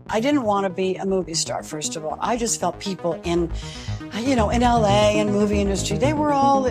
I didn't want to be a movie star, first of all. I just felt people in LA and movie industry, they were all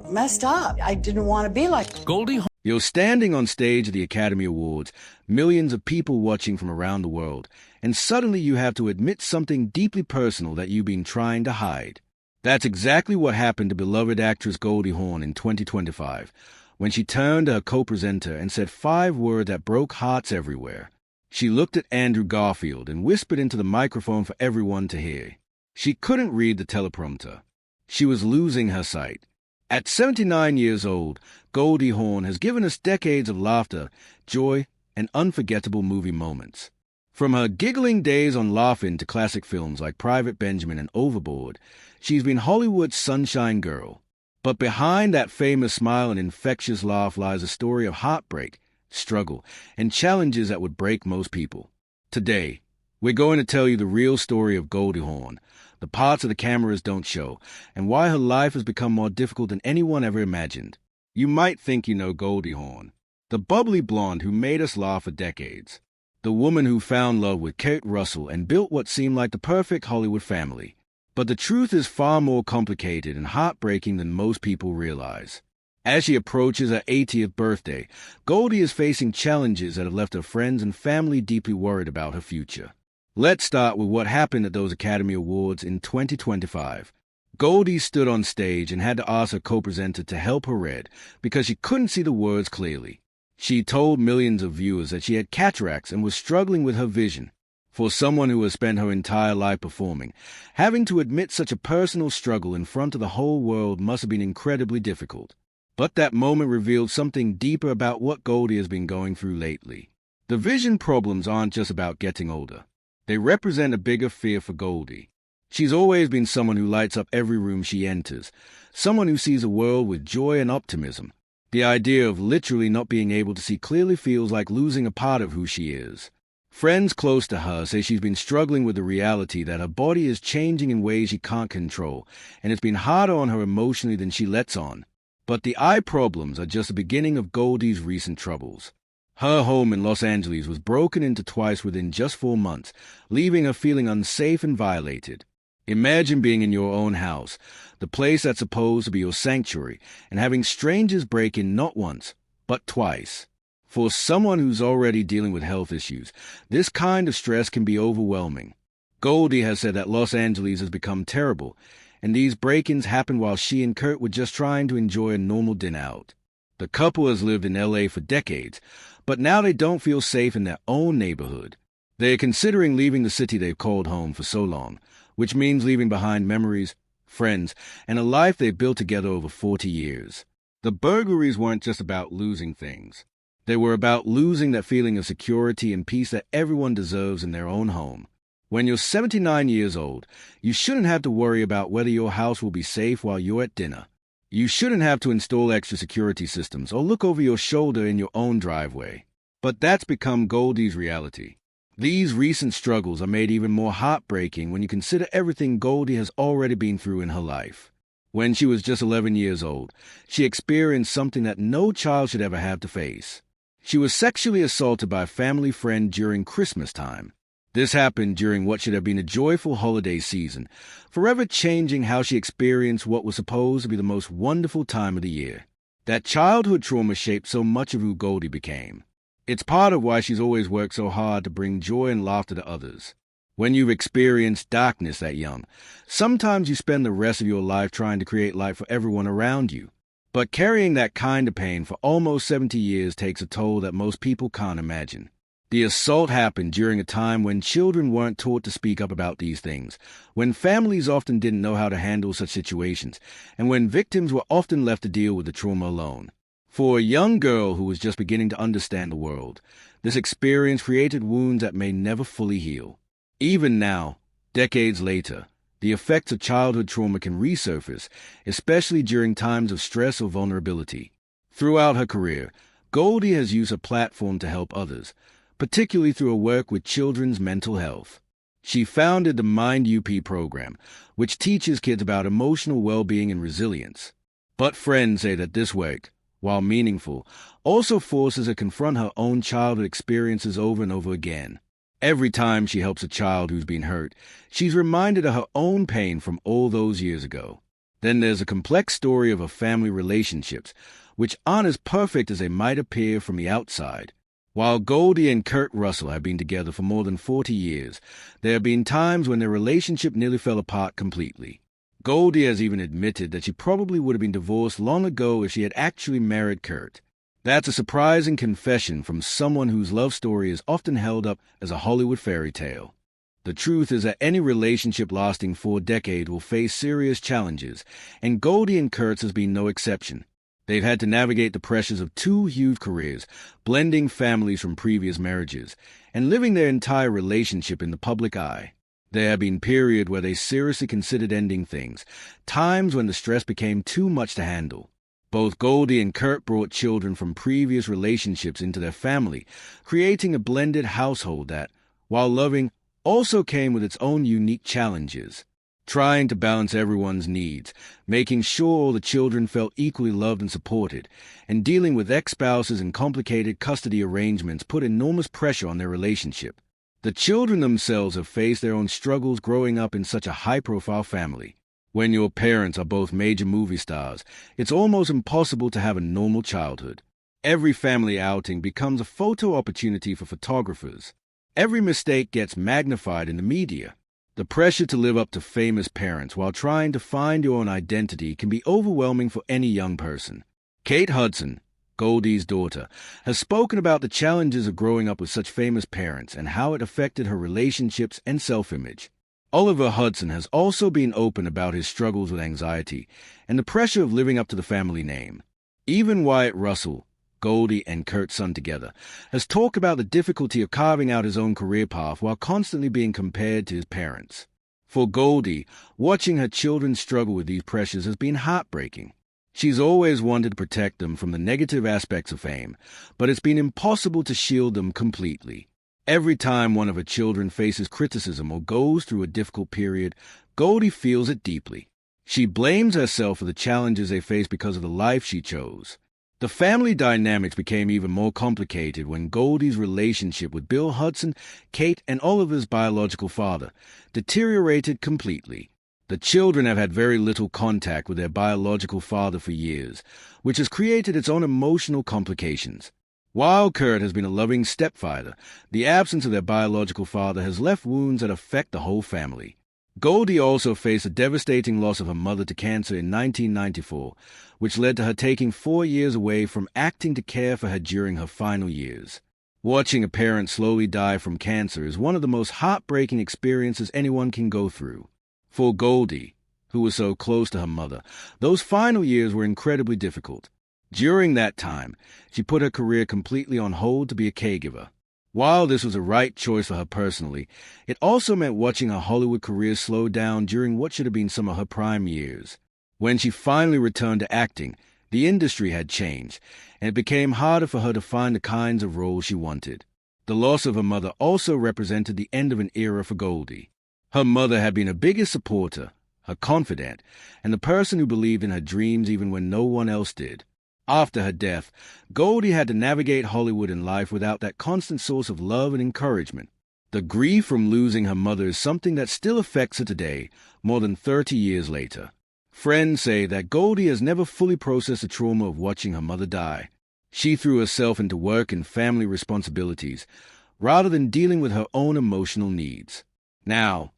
messed up. I didn't want to be like Goldie Hawn. You're standing on stage at the Academy Awards, millions of people watching from around the world, and suddenly you have to admit something deeply personal that you've been trying to hide. That's exactly what happened to beloved actress Goldie Hawn in 2025, when she turned to her co-presenter and said 5 words that broke hearts everywhere. She looked at Andrew Garfield and whispered into the microphone for everyone to hear. She couldn't read the teleprompter. She was losing her sight. At 79 years old, Goldie Hawn has given us decades of laughter, joy, and unforgettable movie moments. From her giggling days on Laugh-In to classic films like Private Benjamin and Overboard, she's been Hollywood's sunshine girl. But behind that famous smile and infectious laugh lies a story of heartbreak, struggle, and challenges that would break most people. Today, we're going to tell you the real story of Goldie Hawn, the parts of the cameras don't show, and why her life has become more difficult than anyone ever imagined. You might think you know Goldie Hawn, the bubbly blonde who made us laugh for decades, the woman who found love with Kurt Russell and built what seemed like the perfect Hollywood family. But the truth is far more complicated and heartbreaking than most people realize. As she approaches her 80th birthday, Goldie is facing challenges that have left her friends and family deeply worried about her future. Let's start with what happened at those Academy Awards in 2025. Goldie stood on stage and had to ask her co-presenter to help her read because she couldn't see the words clearly. She told millions of viewers that she had cataracts and was struggling with her vision. For someone who has spent her entire life performing, having to admit such a personal struggle in front of the whole world must have been incredibly difficult. But that moment revealed something deeper about what Goldie has been going through lately. The vision problems aren't just about getting older. They represent a bigger fear for Goldie. She's always been someone who lights up every room she enters, someone who sees a world with joy and optimism. The idea of literally not being able to see clearly feels like losing a part of who she is. Friends close to her say she's been struggling with the reality that her body is changing in ways she can't control, and it's been harder on her emotionally than she lets on. But the eye problems are just the beginning of Goldie's recent troubles. Her home in Los Angeles was broken into twice within just 4 months, leaving her feeling unsafe and violated. Imagine being in your own house, the place that's supposed to be your sanctuary, and having strangers break in not once, but twice. For someone who's already dealing with health issues, this kind of stress can be overwhelming. Goldie has said that Los Angeles has become terrible, and these break-ins happened while she and Kurt were just trying to enjoy a normal dinner out. The couple has lived in LA for decades, but now they don't feel safe in their own neighborhood. They are considering leaving the city they've called home for so long, which means leaving behind memories, friends, and a life they've built together over 40 years. The burglaries weren't just about losing things. They were about losing that feeling of security and peace that everyone deserves in their own home. When you're 79 years old, you shouldn't have to worry about whether your house will be safe while you're at dinner. You shouldn't have to install extra security systems or look over your shoulder in your own driveway. But that's become Goldie's reality. These recent struggles are made even more heartbreaking when you consider everything Goldie has already been through in her life. When she was just 11 years old, she experienced something that no child should ever have to face. She was sexually assaulted by a family friend during Christmas time. This happened during what should have been a joyful holiday season, forever changing how she experienced what was supposed to be the most wonderful time of the year. That childhood trauma shaped so much of who Goldie became. It's part of why she's always worked so hard to bring joy and laughter to others. When you've experienced darkness that young, sometimes you spend the rest of your life trying to create light for everyone around you. But carrying that kind of pain for almost 70 years takes a toll that most people can't imagine. The assault happened during a time when children weren't taught to speak up about these things, when families often didn't know how to handle such situations, and when victims were often left to deal with the trauma alone. For a young girl who was just beginning to understand the world, this experience created wounds that may never fully heal. Even now, decades later, the effects of childhood trauma can resurface, especially during times of stress or vulnerability. Throughout her career, Goldie has used her platform to help others, particularly through her work with children's mental health. She founded the Mind UP program, which teaches kids about emotional well-being and resilience. But friends say that this work, while meaningful, also forces her to confront her own childhood experiences over and over again. Every time she helps a child who's been hurt, she's reminded of her own pain from all those years ago. Then there's a complex story of her family relationships, which aren't as perfect as they might appear from the outside. While Goldie and Kurt Russell have been together for more than 40 years, there have been times when their relationship nearly fell apart completely. Goldie has even admitted that she probably would have been divorced long ago if she had actually married Kurt. That's a surprising confession from someone whose love story is often held up as a Hollywood fairy tale. The truth is that any relationship lasting for a decade will face serious challenges, and Goldie and Kurt's has been no exception. They've had to navigate the pressures of two huge careers, blending families from previous marriages, and living their entire relationship in the public eye. There have been periods where they seriously considered ending things, times when the stress became too much to handle. Both Goldie and Kurt brought children from previous relationships into their family, creating a blended household that, while loving, also came with its own unique challenges. Trying to balance everyone's needs, making sure all the children felt equally loved and supported, and dealing with ex-spouses and complicated custody arrangements put enormous pressure on their relationship. The children themselves have faced their own struggles growing up in such a high-profile family. When your parents are both major movie stars, it's almost impossible to have a normal childhood. Every family outing becomes a photo opportunity for photographers. Every mistake gets magnified in the media. The pressure to live up to famous parents while trying to find your own identity can be overwhelming for any young person. Kate Hudson, Goldie's daughter, has spoken about the challenges of growing up with such famous parents and how it affected her relationships and self-image. Oliver Hudson has also been open about his struggles with anxiety and the pressure of living up to the family name. Even Wyatt Russell, Goldie and Kurt's son together, has talked about the difficulty of carving out his own career path while constantly being compared to his parents. For Goldie, watching her children struggle with these pressures has been heartbreaking. She's always wanted to protect them from the negative aspects of fame, but it's been impossible to shield them completely. Every time one of her children faces criticism or goes through a difficult period, Goldie feels it deeply. She blames herself for the challenges they face because of the life she chose. The family dynamics became even more complicated when Goldie's relationship with Bill Hudson, Kate, and Oliver's biological father deteriorated completely. The children have had very little contact with their biological father for years, which has created its own emotional complications. While Kurt has been a loving stepfather, the absence of their biological father has left wounds that affect the whole family. Goldie also faced a devastating loss of her mother to cancer in 1994, which led to her taking 4 years away from acting to care for her during her final years. Watching a parent slowly die from cancer is one of the most heartbreaking experiences anyone can go through. For Goldie, who was so close to her mother, those final years were incredibly difficult. During that time, she put her career completely on hold to be a caregiver. While this was a right choice for her personally, it also meant watching her Hollywood career slow down during what should have been some of her prime years. When she finally returned to acting, the industry had changed, and it became harder for her to find the kinds of roles she wanted. The loss of her mother also represented the end of an era for Goldie. Her mother had been her biggest supporter, her confidant, and the person who believed in her dreams even when no one else did. After her death, Goldie had to navigate Hollywood and life without that constant source of love and encouragement. The grief from losing her mother is something that still affects her today, more than 30 years later. Friends say that Goldie has never fully processed the trauma of watching her mother die. She threw herself into work and family responsibilities, rather than dealing with her own emotional needs. Now,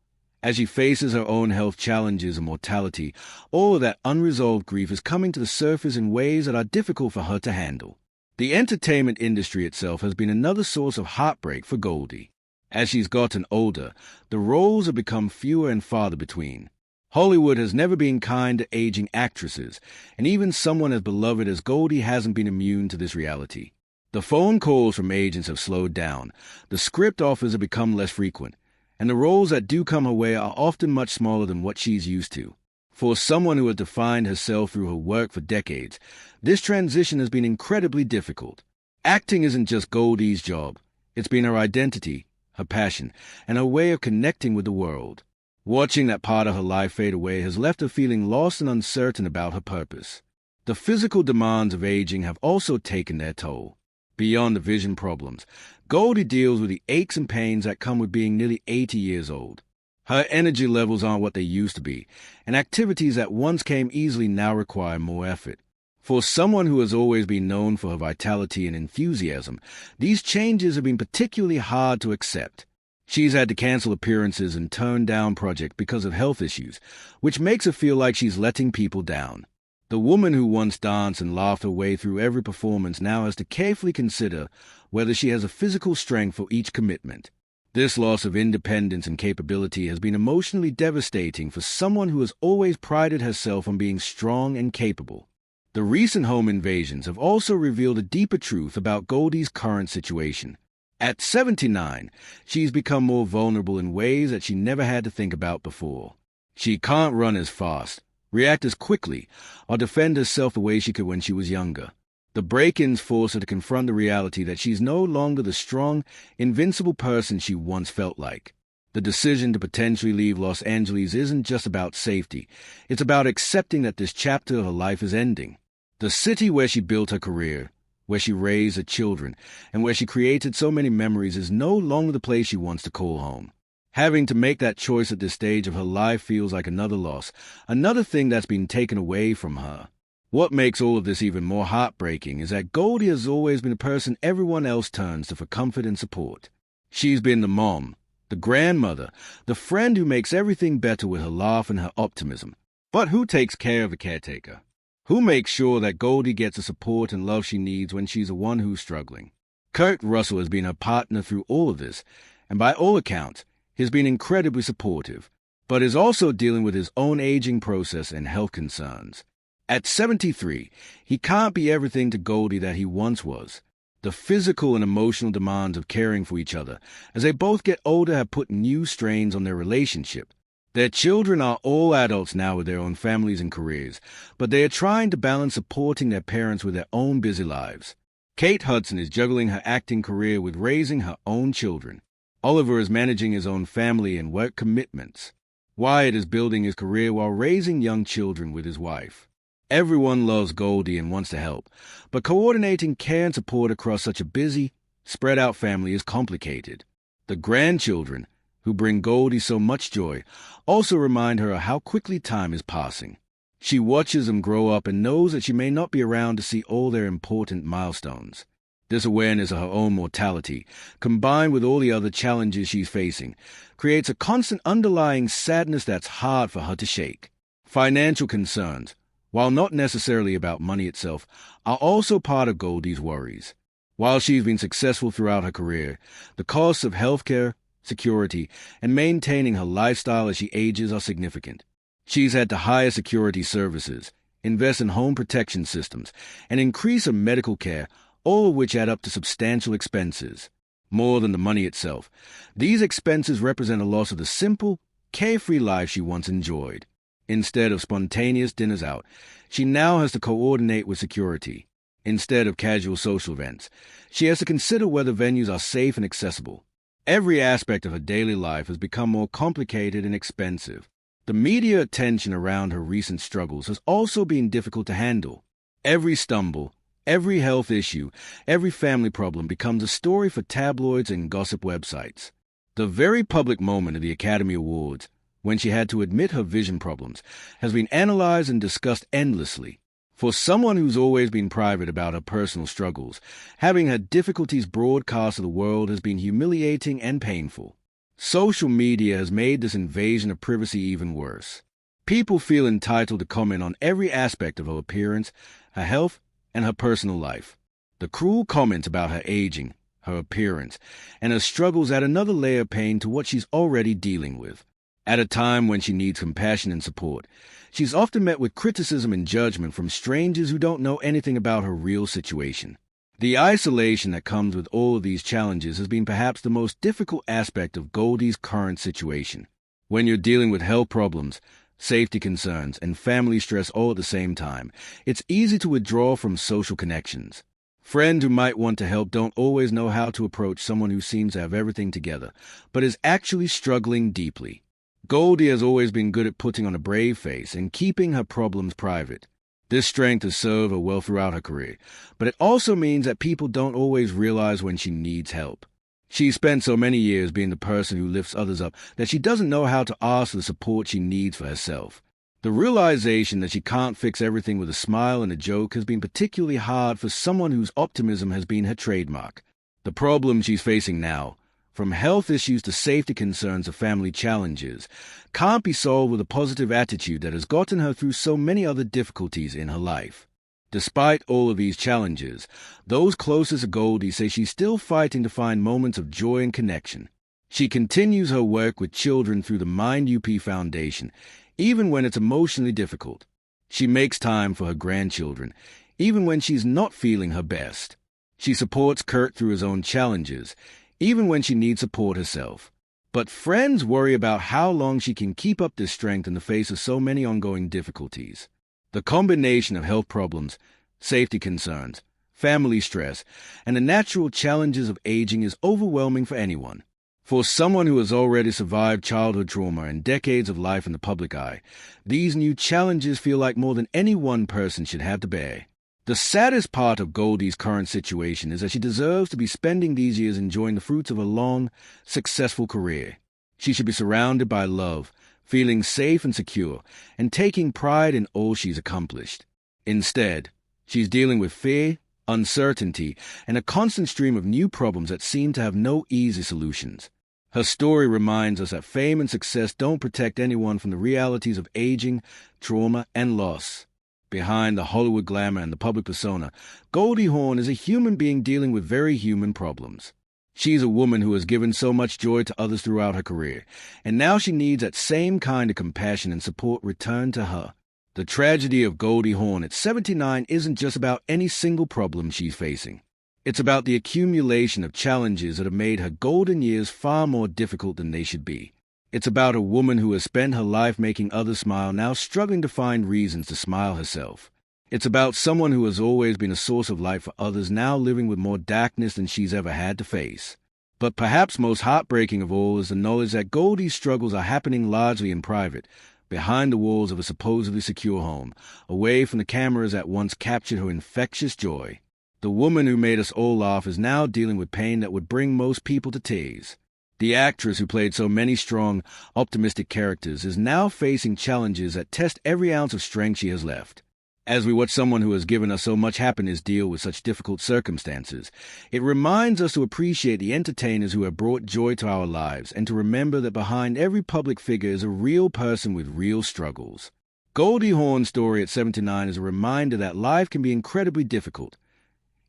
as she faces her own health challenges and mortality, all of that unresolved grief is coming to the surface in ways that are difficult for her to handle. The entertainment industry itself has been another source of heartbreak for Goldie. As she's gotten older, the roles have become fewer and farther between. Hollywood has never been kind to aging actresses, and even someone as beloved as Goldie hasn't been immune to this reality. The phone calls from agents have slowed down, the script offers have become less frequent, and the roles that do come her way are often much smaller than what she's used to. For someone who has defined herself through her work for decades, this transition has been incredibly difficult. Acting isn't just Goldie's job. It's been her identity, her passion, and her way of connecting with the world. Watching that part of her life fade away has left her feeling lost and uncertain about her purpose. The physical demands of aging have also taken their toll. Beyond the vision problems, Goldie deals with the aches and pains that come with being nearly 80 years old. Her energy levels aren't what they used to be, and activities that once came easily now require more effort. For someone who has always been known for her vitality and enthusiasm, these changes have been particularly hard to accept. She's had to cancel appearances and turn down projects because of health issues, which makes her feel like she's letting people down. The woman who once danced and laughed her way through every performance now has to carefully consider whether she has a physical strength for each commitment. This loss of independence and capability has been emotionally devastating for someone who has always prided herself on being strong and capable. The recent home invasions have also revealed a deeper truth about Goldie's current situation. At 79, she's become more vulnerable in ways that she never had to think about before. She can't run as fast, react as quickly, or defend herself the way she could when she was younger. The break-ins force her to confront the reality that she's no longer the strong, invincible person she once felt like. The decision to potentially leave Los Angeles isn't just about safety. It's about accepting that this chapter of her life is ending. The city where she built her career, where she raised her children, and where she created so many memories is no longer the place she wants to call home. Having to make that choice at this stage of her life feels like another loss, another thing that's been taken away from her. What makes all of this even more heartbreaking is that Goldie has always been a person everyone else turns to for comfort and support. She's been the mom, the grandmother, the friend who makes everything better with her laugh and her optimism. But who takes care of the caretaker? Who makes sure that Goldie gets the support and love she needs when she's the one who's struggling? Kurt Russell has been her partner through all of this, and by all accounts, he's been incredibly supportive, but is also dealing with his own aging process and health concerns. At 73, he can't be everything to Goldie that he once was. The physical and emotional demands of caring for each other as they both get older have put new strains on their relationship. Their children are all adults now with their own families and careers, but they are trying to balance supporting their parents with their own busy lives. Kate Hudson is juggling her acting career with raising her own children. Oliver is managing his own family and work commitments. Wyatt is building his career while raising young children with his wife. Everyone loves Goldie and wants to help, but coordinating care and support across such a busy, spread-out family is complicated. The grandchildren, who bring Goldie so much joy, also remind her of how quickly time is passing. She watches them grow up and knows that she may not be around to see all their important milestones. This awareness of her own mortality, combined with all the other challenges she's facing, creates a constant underlying sadness that's hard for her to shake. Financial concerns, while not necessarily about money itself, are also part of Goldie's worries. While she's been successful throughout her career, the costs of healthcare, security, and maintaining her lifestyle as she ages are significant. She's had to hire security services, invest in home protection systems, and increase her medical care, all of which add up to substantial expenses. More than the money itself, these expenses represent a loss of the simple, carefree life she once enjoyed. Instead of spontaneous dinners out, she now has to coordinate with security. Instead of casual social events, she has to consider whether venues are safe and accessible. Every aspect of her daily life has become more complicated and expensive. The media attention around her recent struggles has also been difficult to handle. Every stumble, every health issue, every family problem becomes a story for tabloids and gossip websites. The very public moment of the Academy Awards, when she had to admit her vision problems, has been analyzed and discussed endlessly. For someone who's always been private about her personal struggles, having her difficulties broadcast to the world has been humiliating and painful. Social media has made this invasion of privacy even worse. People feel entitled to comment on every aspect of her appearance, her health, and her personal life. The cruel comments about her aging, her appearance, and her struggles add another layer of pain to what she's already dealing with. At a time when she needs compassion and support, she's often met with criticism and judgment from strangers who don't know anything about her real situation. The isolation that comes with all of these challenges has been perhaps the most difficult aspect of Goldie's current situation. When you're dealing with health problems, safety concerns, and family stress all at the same time, it's easy to withdraw from social connections. Friends who might want to help don't always know how to approach someone who seems to have everything together, but is actually struggling deeply. Goldie has always been good at putting on a brave face and keeping her problems private. This strength has served her well throughout her career, but it also means that people don't always realize when she needs help. She's spent so many years being the person who lifts others up that she doesn't know how to ask for the support she needs for herself. The realization that she can't fix everything with a smile and a joke has been particularly hard for someone whose optimism has been her trademark. The problem she's facing now, from health issues to safety concerns to family challenges, can't be solved with a positive attitude that has gotten her through so many other difficulties in her life. Despite all of these challenges, those closest to Goldie say she's still fighting to find moments of joy and connection. She continues her work with children through the Mind UP Foundation, even when it's emotionally difficult. She makes time for her grandchildren, even when she's not feeling her best. She supports Kurt through his own challenges, even when she needs support herself. But friends worry about how long she can keep up this strength in the face of so many ongoing difficulties. The combination of health problems, safety concerns, family stress, and the natural challenges of aging is overwhelming for anyone. For someone who has already survived childhood trauma and decades of life in the public eye, these new challenges feel like more than any one person should have to bear. The saddest part of Goldie's current situation is that she deserves to be spending these years enjoying the fruits of a long, successful career. She should be surrounded by love, feeling safe and secure, and taking pride in all she's accomplished. Instead, she's dealing with fear, uncertainty, and a constant stream of new problems that seem to have no easy solutions. Her story reminds us that fame and success don't protect anyone from the realities of aging, trauma, and loss. Behind the Hollywood glamour and the public persona, Goldie Hawn is a human being dealing with very human problems. She's a woman who has given so much joy to others throughout her career, and now she needs that same kind of compassion and support returned to her. The tragedy of Goldie Hawn at 79 isn't just about any single problem she's facing. It's about the accumulation of challenges that have made her golden years far more difficult than they should be. It's about a woman who has spent her life making others smile, now struggling to find reasons to smile herself. It's about someone who has always been a source of light for others, now living with more darkness than she's ever had to face. But perhaps most heartbreaking of all is the knowledge that Goldie's struggles are happening largely in private, behind the walls of a supposedly secure home, away from the cameras that once captured her infectious joy. The woman who made us all laugh is now dealing with pain that would bring most people to tears. The actress who played so many strong, optimistic characters is now facing challenges that test every ounce of strength she has left. As we watch someone who has given us so much happiness deal with such difficult circumstances, it reminds us to appreciate the entertainers who have brought joy to our lives and to remember that behind every public figure is a real person with real struggles. Goldie Hawn's story at 79 is a reminder that life can be incredibly difficult,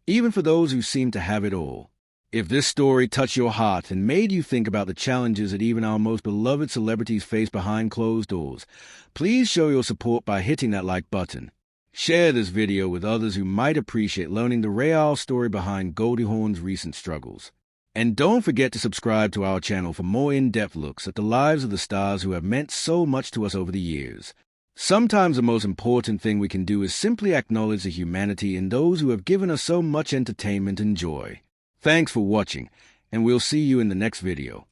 even for those who seem to have it all. If this story touched your heart and made you think about the challenges that even our most beloved celebrities face behind closed doors, please show your support by hitting that like button. Share this video with others who might appreciate learning the real story behind Goldie Hawn's recent struggles. And don't forget to subscribe to our channel for more in-depth looks at the lives of the stars who have meant so much to us over the years. Sometimes the most important thing we can do is simply acknowledge the humanity in those who have given us so much entertainment and joy. Thanks for watching, and we'll see you in the next video.